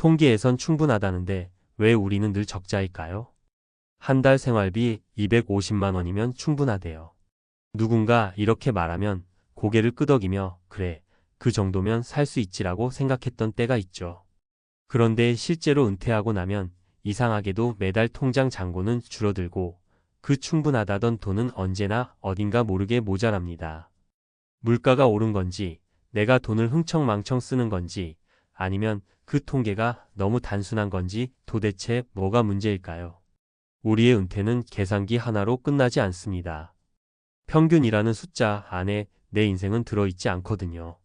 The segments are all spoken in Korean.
통계에선 충분하다는데 왜 우리는 늘 적자일까요? 한 달 생활비 250만 원이면 충분하대요. 누군가 이렇게 말하면 고개를 끄덕이며 그래, 그 정도면 살 수 있지라고 생각했던 때가 있죠. 그런데 실제로 은퇴하고 나면 이상하게도 매달 통장 잔고는 줄어들고 그 충분하다던 돈은 언제나 어딘가 모르게 모자랍니다. 물가가 오른 건지, 내가 돈을 흥청망청 쓰는 건지, 아니면 그 통계가 너무 단순한 건지 도대체 뭐가 문제일까요? 우리의 은퇴는 계산기 하나로 끝나지 않습니다. 평균이라는 숫자 안에 내 인생은 들어있지 않거든요.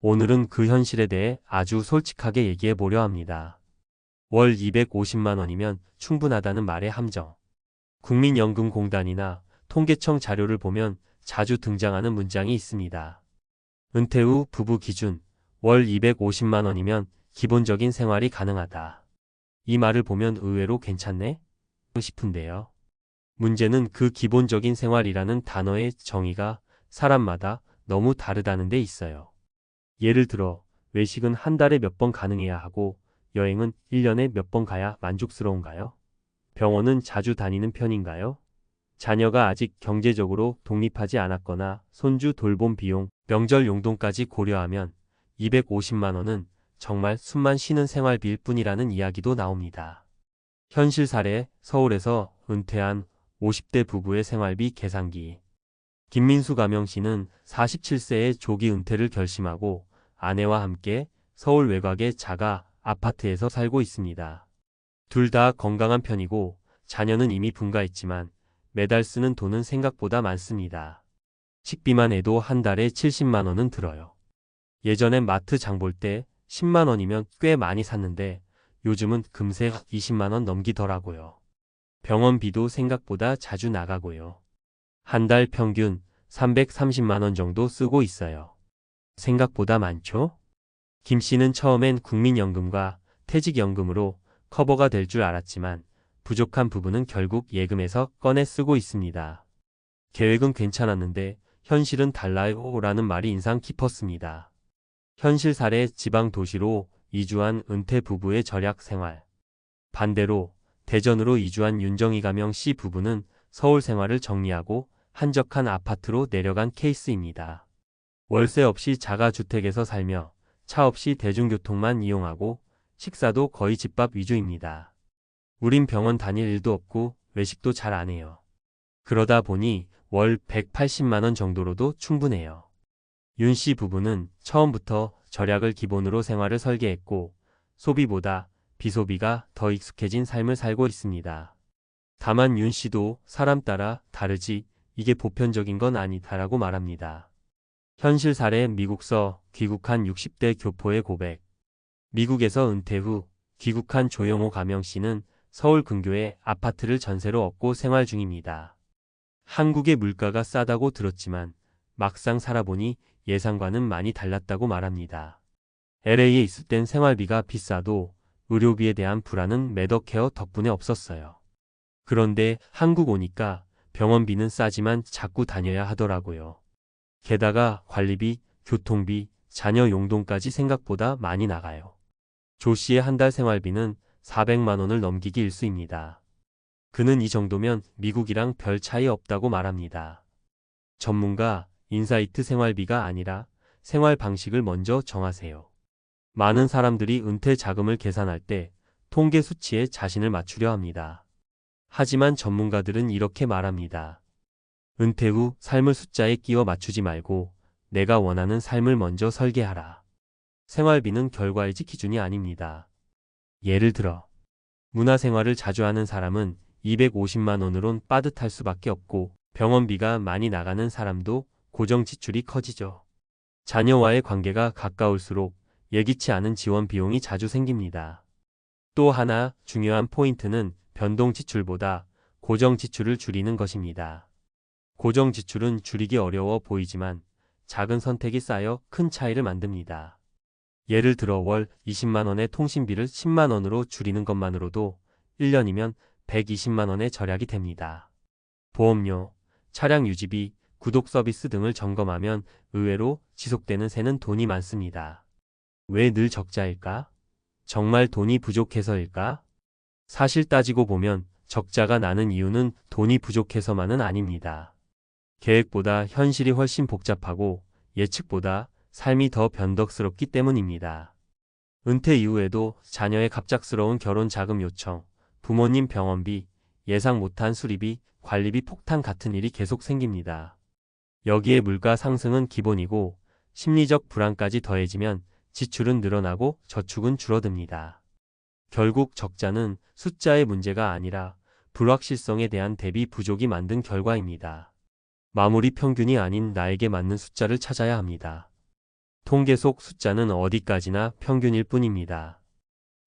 오늘은 그 현실에 대해 아주 솔직하게 얘기해 보려 합니다. 월 250만 원이면 충분하다는 말의 함정. 국민연금공단이나 통계청 자료를 보면 자주 등장하는 문장이 있습니다. 은퇴 후 부부 기준 월 250만 원이면 기본적인 생활이 가능하다. 이 말을 보면 의외로 괜찮네? 싶은데요. 문제는 그 기본적인 생활이라는 단어의 정의가 사람마다 너무 다르다는 데 있어요. 예를 들어 외식은 한 달에 몇 번 가능해야 하고 여행은 1년에 몇 번 가야 만족스러운가요? 병원은 자주 다니는 편인가요? 자녀가 아직 경제적으로 독립하지 않았거나 손주 돌봄 비용, 명절 용돈까지 고려하면 250만 원은 정말 숨만 쉬는 생활비일 뿐이라는 이야기도 나옵니다. 현실 사례 서울에서 은퇴한 50대 부부의 생활비 계산기. 김민수 가명씨는 47세에 조기 은퇴를 결심하고 아내와 함께 서울 외곽의 자가 아파트에서 살고 있습니다. 둘 다 건강한 편이고 자녀는 이미 분가했지만 매달 쓰는 돈은 생각보다 많습니다. 식비만 해도 한 달에 70만 원은 들어요. 예전엔 마트 장볼 때 10만 원이면 꽤 많이 샀는데 요즘은 금세 20만 원 넘기더라고요. 병원비도 생각보다 자주 나가고요. 한 달 평균 330만 원 정도 쓰고 있어요. 생각보다 많죠? 김 씨는 처음엔 국민연금과 퇴직연금으로 커버가 될 줄 알았지만 부족한 부분은 결국 예금에서 꺼내 쓰고 있습니다. 계획은 괜찮았는데 현실은 달라요 라는 말이 인상 깊었습니다. 현실 사례 지방 도시로 이주한 은퇴 부부의 절약 생활. 반대로 대전으로 이주한 윤정희 가명 씨 부부는 서울 생활을 정리하고 한적한 아파트로 내려간 케이스입니다. 월세 없이 자가주택에서 살며 차 없이 대중교통만 이용하고 식사도 거의 집밥 위주입니다. 우린 병원 다닐 일도 없고 외식도 잘 안 해요. 그러다 보니 월 180만 원 정도로도 충분해요. 윤 씨 부부는 처음부터 절약을 기본으로 생활을 설계했고 소비보다 비소비가 더 익숙해진 삶을 살고 있습니다. 다만 윤 씨도 사람 따라 다르지 이게 보편적인 건 아니다라고 말합니다. 현실 사례 미국서 귀국한 60대 교포의 고백. 미국에서 은퇴 후 귀국한 조영호 가명 씨는 서울 근교에 아파트를 전세로 얻고 생활 중입니다. 한국의 물가가 싸다고 들었지만 막상 살아보니 예상과는 많이 달랐다고 말합니다. LA에 있을 땐 생활비가 비싸도 의료비에 대한 불안은 매덕케어 덕분에 없었어요. 그런데 한국 오니까 병원비는 싸지만 자꾸 다녀야 하더라고요. 게다가 관리비, 교통비, 자녀 용돈까지 생각보다 많이 나가요. 조 씨의 한 달 생활비는 400만 원을 넘기기 일쑤입니다. 그는 이 정도면 미국이랑 별 차이 없다고 말합니다. 전문가, 인사이트 생활비가 아니라 생활 방식을 먼저 정하세요. 많은 사람들이 은퇴 자금을 계산할 때 통계 수치에 자신을 맞추려 합니다. 하지만 전문가들은 이렇게 말합니다. 은퇴 후 삶을 숫자에 끼워 맞추지 말고 내가 원하는 삶을 먼저 설계하라. 생활비는 결과이지 기준이 아닙니다. 예를 들어 문화생활을 자주 하는 사람은 250만 원으론 빠듯할 수밖에 없고 병원비가 많이 나가는 사람도 고정 지출이 커지죠. 자녀와의 관계가 가까울수록 예기치 않은 지원 비용이 자주 생깁니다. 또 하나 중요한 포인트는 변동 지출보다 고정 지출을 줄이는 것입니다. 고정 지출은 줄이기 어려워 보이지만 작은 선택이 쌓여 큰 차이를 만듭니다. 예를 들어 월 20만 원의 통신비를 10만 원으로 줄이는 것만으로도 1년이면 120만 원의 절약이 됩니다. 보험료, 차량 유지비, 구독 서비스 등을 점검하면 의외로 지속되는 새는 돈이 많습니다. 왜 늘 적자일까? 정말 돈이 부족해서일까? 사실 따지고 보면 적자가 나는 이유는 돈이 부족해서만은 아닙니다. 계획보다 현실이 훨씬 복잡하고 예측보다 삶이 더 변덕스럽기 때문입니다. 은퇴 이후에도 자녀의 갑작스러운 결혼 자금 요청, 부모님 병원비, 예상 못한 수리비, 관리비 폭탄 같은 일이 계속 생깁니다. 여기에 물가 상승은 기본이고 심리적 불안까지 더해지면 지출은 늘어나고 저축은 줄어듭니다. 결국 적자는 숫자의 문제가 아니라 불확실성에 대한 대비 부족이 만든 결과입니다. 마무리 평균이 아닌 나에게 맞는 숫자를 찾아야 합니다. 통계 속 숫자는 어디까지나 평균일 뿐입니다.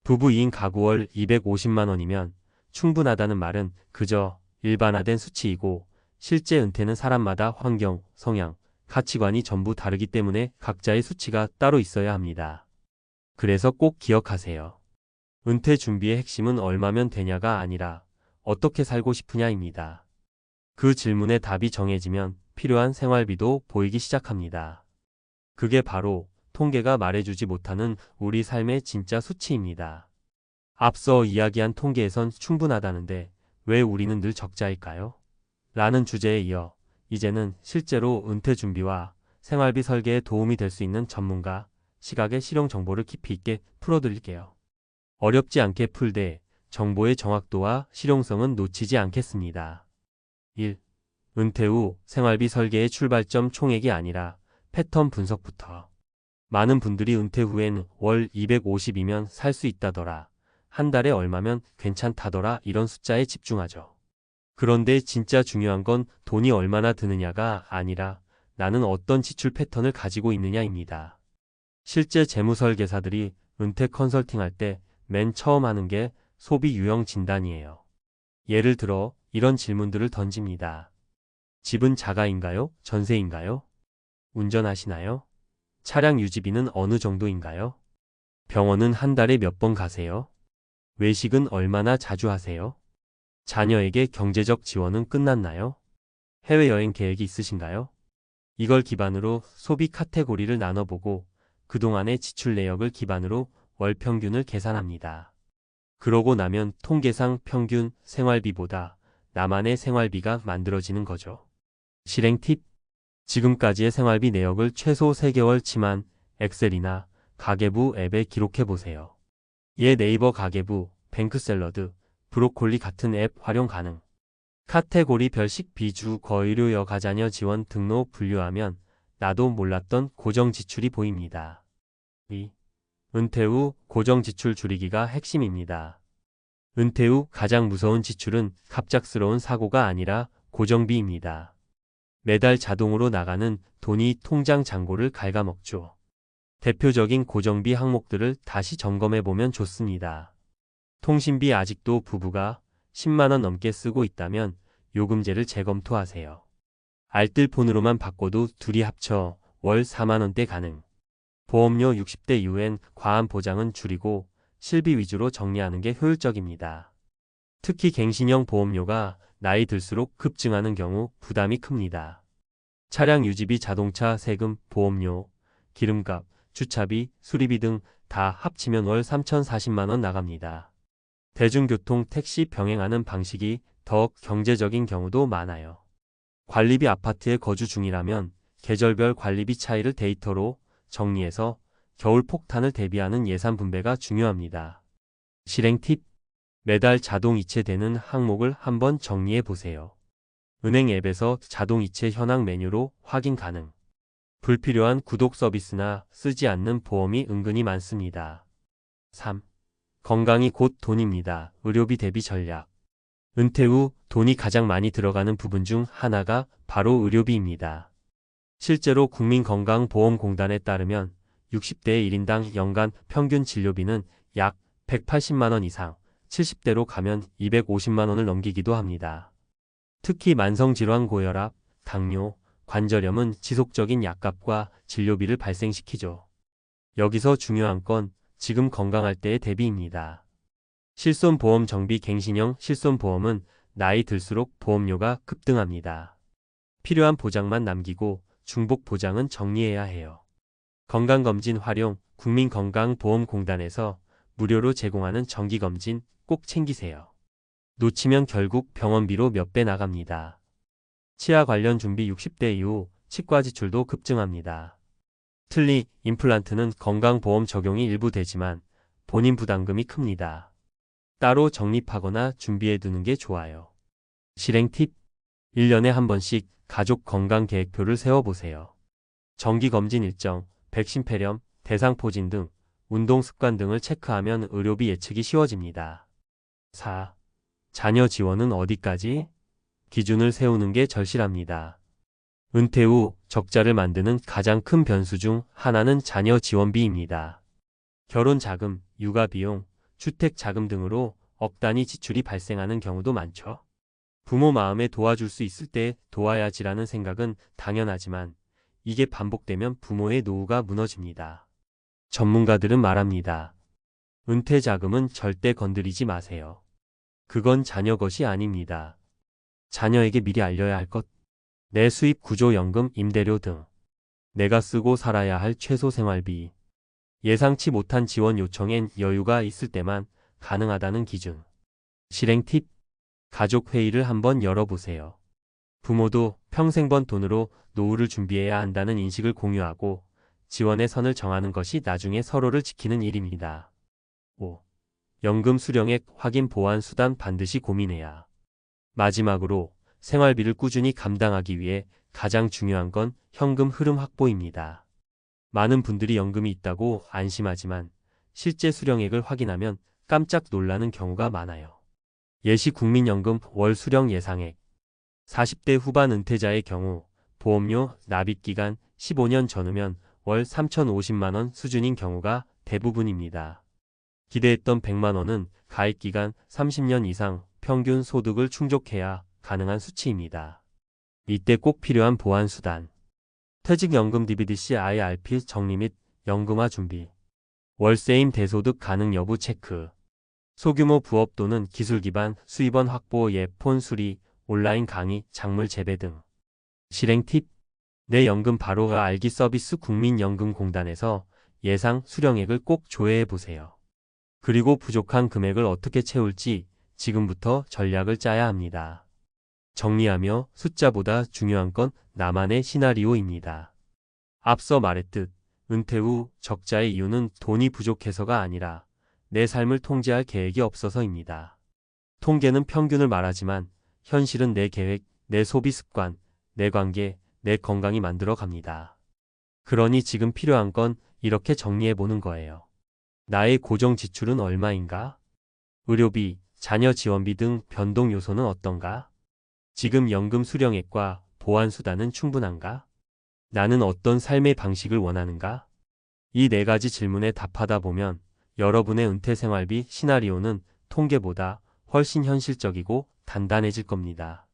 부부 2인 가구 월 250만 원이면 충분하다는 말은 그저 일반화된 수치이고 실제 은퇴는 사람마다 환경, 성향, 가치관이 전부 다르기 때문에 각자의 수치가 따로 있어야 합니다. 그래서 꼭 기억하세요. 은퇴 준비의 핵심은 얼마면 되냐가 아니라 어떻게 살고 싶으냐입니다. 그 질문에 답이 정해지면 필요한 생활비도 보이기 시작합니다. 그게 바로 통계가 말해주지 못하는 우리 삶의 진짜 수치입니다. 앞서 이야기한 통계에선 충분하다는데 왜 우리는 늘 적자일까요? 라는 주제에 이어 이제는 실제로 은퇴 준비와 생활비 설계에 도움이 될 수 있는 전문가, 시각의 실용 정보를 깊이 있게 풀어드릴게요. 어렵지 않게 풀되 정보의 정확도와 실용성은 놓치지 않겠습니다. 1. 은퇴 후 생활비 설계의 출발점 총액이 아니라 패턴 분석부터. 많은 분들이 은퇴 후엔 월 250이면 살 수 있다더라. 한 달에 얼마면 괜찮다더라 이런 숫자에 집중하죠. 그런데 진짜 중요한 건 돈이 얼마나 드느냐가 아니라 나는 어떤 지출 패턴을 가지고 있느냐입니다. 실제 재무설계사들이 은퇴 컨설팅할 때 맨 처음 하는 게 소비 유형 진단이에요. 예를 들어 이런 질문들을 던집니다. 집은 자가인가요? 전세인가요? 운전하시나요? 차량 유지비는 어느 정도인가요? 병원은 한 달에 몇 번 가세요? 외식은 얼마나 자주 하세요? 자녀에게 경제적 지원은 끝났나요? 해외여행 계획이 있으신가요? 이걸 기반으로 소비 카테고리를 나눠보고 그동안의 지출 내역을 기반으로 월 평균을 계산합니다. 그러고 나면 통계상 평균 생활비보다 나만의 생활비가 만들어지는 거죠. 실행 팁. 지금까지의 생활비 내역을 최소 3개월치만 엑셀이나 가계부 앱에 기록해보세요. 예 네이버 가계부, 뱅크샐러드, 브로콜리 같은 앱 활용 가능. 카테고리별 식비 주 거의료 여가자녀 지원 등로 분류하면 나도 몰랐던 고정 지출이 보입니다. 2. 은퇴 후 고정 지출 줄이기가 핵심입니다. 은퇴 후 가장 무서운 지출은 갑작스러운 사고가 아니라 고정비입니다. 매달 자동으로 나가는 돈이 통장 잔고를 갉아먹죠. 대표적인 고정비 항목들을 다시 점검해보면 좋습니다. 통신비 아직도 부부가 10만 원 넘게 쓰고 있다면 요금제를 재검토하세요. 알뜰폰으로만 바꿔도 둘이 합쳐 월 4만 원대 가능. 보험료 60대 이후엔 과한 보장은 줄이고 실비 위주로 정리하는 게 효율적입니다. 특히 갱신형 보험료가 나이 들수록 급증하는 경우 부담이 큽니다. 차량 유지비, 자동차 세금, 보험료, 기름값, 주차비, 수리비 등 다 합치면 월 3,040만 원 나갑니다. 대중교통, 택시 병행하는 방식이 더 경제적인 경우도 많아요. 관리비 아파트에 거주 중이라면 계절별 관리비 차이를 데이터로 정리해서 겨울 폭탄을 대비하는 예산 분배가 중요합니다. 실행 팁. 매달 자동 이체되는 항목을 한번 정리해 보세요. 은행 앱에서 자동 이체 현황 메뉴로 확인 가능. 불필요한 구독 서비스나 쓰지 않는 보험이 은근히 많습니다. 3. 건강이 곧 돈입니다. 의료비 대비 전략. 은퇴 후 돈이 가장 많이 들어가는 부분 중 하나가 바로 의료비입니다. 실제로 국민건강보험공단에 따르면 60대 1인당 연간 평균 진료비는 약 180만 원 이상, 70대로 가면 250만 원을 넘기기도 합니다. 특히 만성질환 고혈압, 당뇨, 관절염은 지속적인 약값과 진료비를 발생시키죠. 여기서 중요한 건 지금 건강할 때의 대비입니다. 실손보험 정비 갱신형 실손보험은 나이 들수록 보험료가 급등합니다. 필요한 보장만 남기고 중복 보장은 정리해야 해요. 건강검진 활용 국민건강보험공단에서 무료로 제공하는 정기검진 꼭 챙기세요. 놓치면 결국 병원비로 몇 배 나갑니다. 치아 관련 준비 60대 이후 치과 지출도 급증합니다. 특히 임플란트는 건강보험 적용이 일부 되지만 본인 부담금이 큽니다. 따로 적립하거나 준비해 두는 게 좋아요. 실행 팁: 1년에 한 번씩 가족 건강 계획표를 세워보세요. 정기검진 일정, 백신 폐렴, 대상포진 등 운동 습관 등을 체크하면 의료비 예측이 쉬워집니다. 4. 자녀 지원은 어디까지? 기준을 세우는 게 절실합니다. 은퇴 후 적자를 만드는 가장 큰 변수 중 하나는 자녀 지원비입니다. 결혼 자금, 육아 비용, 주택 자금 등으로 억 단위 지출이 발생하는 경우도 많죠. 부모 마음에 도와줄 수 있을 때 도와야지라는 생각은 당연하지만 이게 반복되면 부모의 노후가 무너집니다. 전문가들은 말합니다. 은퇴 자금은 절대 건드리지 마세요. 그건 자녀 것이 아닙니다. 자녀에게 미리 알려야 할 것, 내 수입 구조, 연금, 임대료 등 내가 쓰고 살아야 할 최소 생활비, 예상치 못한 지원 요청엔 여유가 있을 때만 가능하다는 기준. 실행 팁: 가족 회의를 한번 열어보세요. 부모도 평생 번 돈으로 노후를 준비해야 한다는 인식을 공유하고 지원의 선을 정하는 것이 나중에 서로를 지키는 일입니다. 5. 연금 수령액 확인 보완 수단 반드시 고민해야. 마지막으로 생활비를 꾸준히 감당하기 위해 가장 중요한 건 현금 흐름 확보입니다. 많은 분들이 연금이 있다고 안심하지만 실제 수령액을 확인하면 깜짝 놀라는 경우가 많아요. 예시 국민연금 월 수령 예상액. 40대 후반 은퇴자의 경우 보험료 납입기간 15년 전후면 월 3,050만 원 수준인 경우가 대부분입니다. 기대했던 100만 원은 가입기간 30년 이상 평균 소득을 충족해야 가능한 수치입니다. 이때 꼭 필요한 보완수단. 퇴직연금 DBDC IRP 정리 및 연금화 준비. 월세임 대소득 가능 여부 체크. 소규모 부업 또는 기술 기반 수입원 확보, 폰 수리, 온라인 강의, 작물 재배 등. 실행 팁: 내 연금 바로 알기 서비스 국민연금공단에서 예상 수령액을 꼭 조회해 보세요. 그리고 부족한 금액을 어떻게 채울지 지금부터 전략을 짜야 합니다. 정리하며 숫자보다 중요한 건 나만의 시나리오입니다. 앞서 말했듯 은퇴 후 적자의 이유는 돈이 부족해서가 아니라 내 삶을 통제할 계획이 없어서입니다. 통계는 평균을 말하지만 현실은 내 계획, 내 소비 습관, 내 관계, 내 건강이 만들어 갑니다. 그러니 지금 필요한 건 이렇게 정리해 보는 거예요. 나의 고정 지출은 얼마인가? 의료비, 자녀 지원비 등 변동 요소는 어떤가? 지금 연금 수령액과 보완 수단은 충분한가? 나는 어떤 삶의 방식을 원하는가? 이 4가지 질문에 답하다 보면 여러분의 은퇴 생활비 시나리오는 통계보다 훨씬 현실적이고 단단해질 겁니다.